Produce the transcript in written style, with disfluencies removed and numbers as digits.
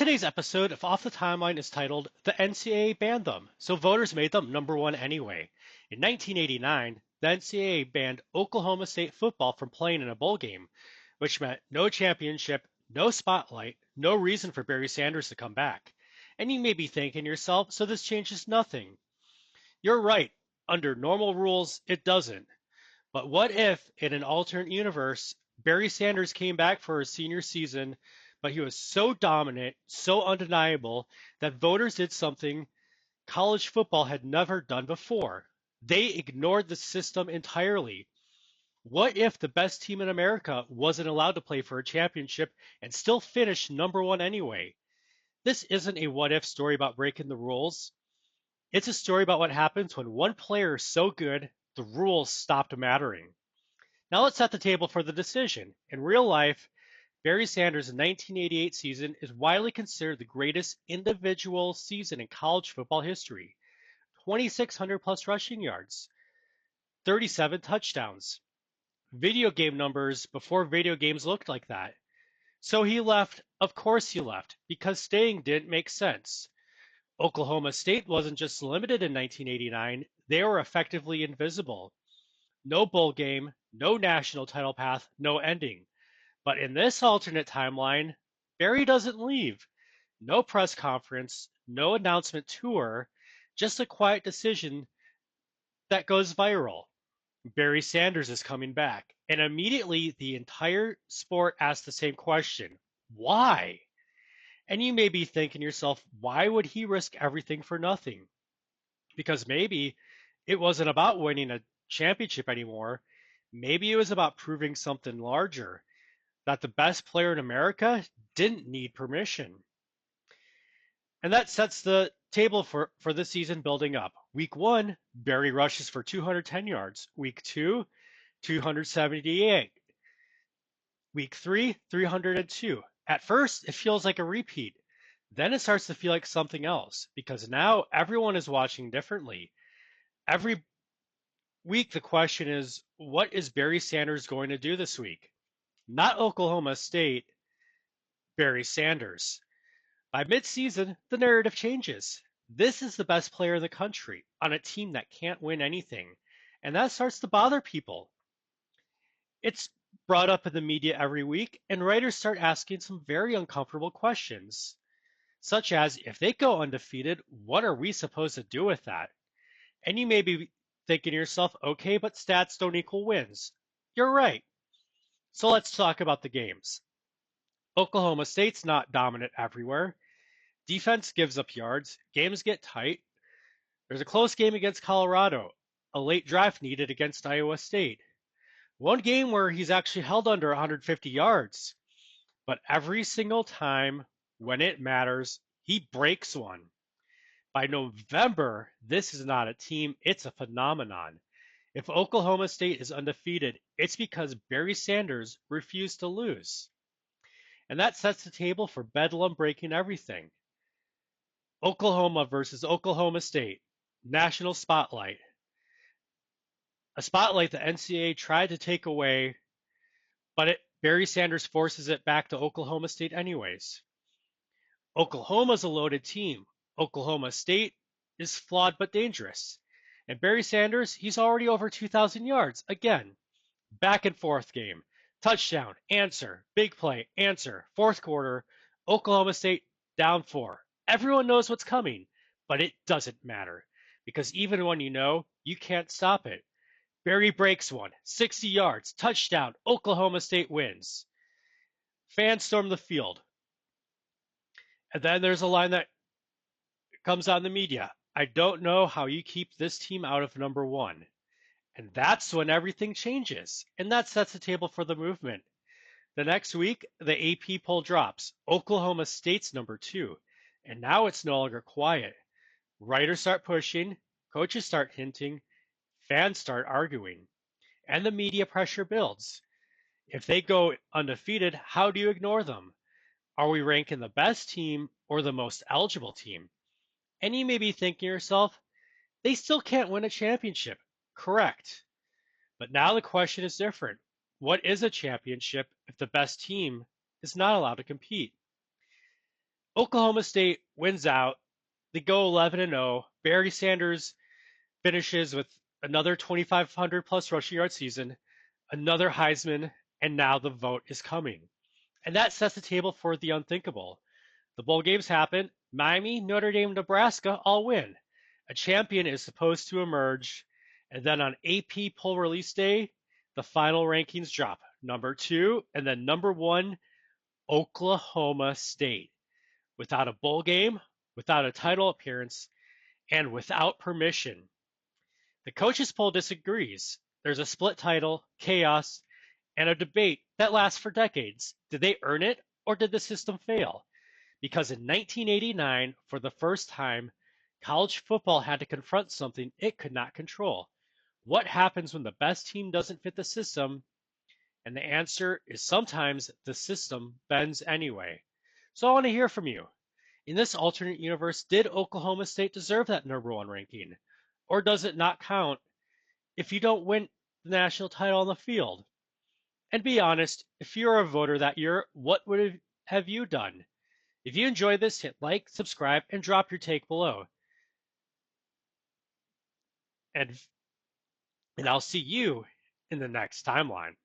Today's episode of Off the Timeline is titled The NCAA Banned Them, so voters made them number one anyway. In 1989, the NCAA banned Oklahoma State football from playing in a bowl game, which meant no championship, no spotlight, no reason for Barry Sanders to come back. And you may be thinking to yourself, so this changes nothing. You're right. Under normal rules, it doesn't. But what if, in an alternate universe, Barry Sanders came back for his senior season, but he was so dominant, so undeniable, that voters did something college football had never done before? They ignored the system entirely. What if the best team in America wasn't allowed to play for a championship and still finish number one anyway? This isn't a what if story about breaking the rules. It's a story about what happens when one player is so good, the rules stopped mattering. Now let's set the table for the decision. In real life, Barry Sanders' 1988 season is widely considered the greatest individual season in college football history. 2,600 plus rushing yards, 37 touchdowns. Video game numbers before video games looked like that. So he left. Of course he left, because staying didn't make sense. Oklahoma State wasn't just limited in 1989, they were effectively invisible. No bowl game, no national title path, no ending. But in this alternate timeline, Barry doesn't leave. No press conference, no announcement tour, just a quiet decision that goes viral. Barry Sanders is coming back. And immediately the entire sport asks the same question. Why? And you may be thinking to yourself, why would he risk everything for nothing? Because maybe it wasn't about winning a championship anymore. Maybe it was about proving something larger, that the best player in America didn't need permission. And that sets the table for the season building up. Week 1, Barry rushes for 210 yards. Week 2, 278. Week 3, 302. At first, it feels like a repeat. Then it starts to feel like something else because now everyone is watching differently. Every week, the question is, what is Barry Sanders going to do this week? Not Oklahoma State, Barry Sanders. By midseason, the narrative changes. This is the best player in the country on a team that can't win anything, and that starts to bother people. It's brought up in the media every week, and writers start asking some very uncomfortable questions, such as if they go undefeated, what are we supposed to do with that? And you may be thinking to yourself, okay, but stats don't equal wins. You're right. So let's talk about the games. Oklahoma State's not dominant everywhere. Defense gives up yards. Games get tight. There's a close game against Colorado. A late drive needed against Iowa State. One game where he's actually held under 150 yards. But every single time when it matters, he breaks one. By November, this is not a team, it's a phenomenon. If Oklahoma State is undefeated, it's because Barry Sanders refused to lose. And that sets the table for Bedlam breaking everything. Oklahoma versus Oklahoma State, national spotlight. A spotlight the NCAA tried to take away, but Barry Sanders forces it back to Oklahoma State anyways. Oklahoma's a loaded team. Oklahoma State is flawed but dangerous. And Barry Sanders, he's already over 2,000 yards. Again, back and forth game. Touchdown, answer, big play, answer, fourth quarter, Oklahoma State down 4. Everyone knows what's coming, but it doesn't matter because even when you know, you can't stop it. Barry breaks one, 60 yards, touchdown, Oklahoma State wins. Fans storm the field. And then there's a line that comes on the media. I don't know how you keep this team out of number one. And that's when everything changes. And that sets the table for the movement. The next week, the AP poll drops. Oklahoma State's number 2. And now it's no longer quiet. Writers start pushing, coaches start hinting, fans start arguing. And the media pressure builds. If they go undefeated, how do you ignore them? Are we ranking the best team or the most eligible team? And you may be thinking to yourself, they still can't win a championship. Correct. But now the question is different. What is a championship if the best team is not allowed to compete? Oklahoma State wins out. They go 11-0. Barry Sanders finishes with another 2,500 plus rushing yard season, another Heisman, and now the vote is coming. And that sets the table for the unthinkable. The bowl games happen. Miami, Notre Dame, Nebraska all win. A champion is supposed to emerge. And then on AP poll release day, the final rankings drop. Number 2 and then number 1, Oklahoma State. Without a bowl game, without a title appearance, and without permission. The coaches poll disagrees. There's a split title, chaos, and a debate that lasts for decades. Did they earn it or did the system fail? Because in 1989, for the first time, college football had to confront something it could not control. What happens when the best team doesn't fit the system? And the answer is sometimes the system bends anyway. So I want to hear from you. In this alternate universe, did Oklahoma State deserve that number 1 ranking? Or does it not count if you don't win the national title on the field? And be honest, if you're a voter that year, what would have you done? If you enjoyed this, hit like, subscribe, and drop your take below. And I'll see you in the next timeline.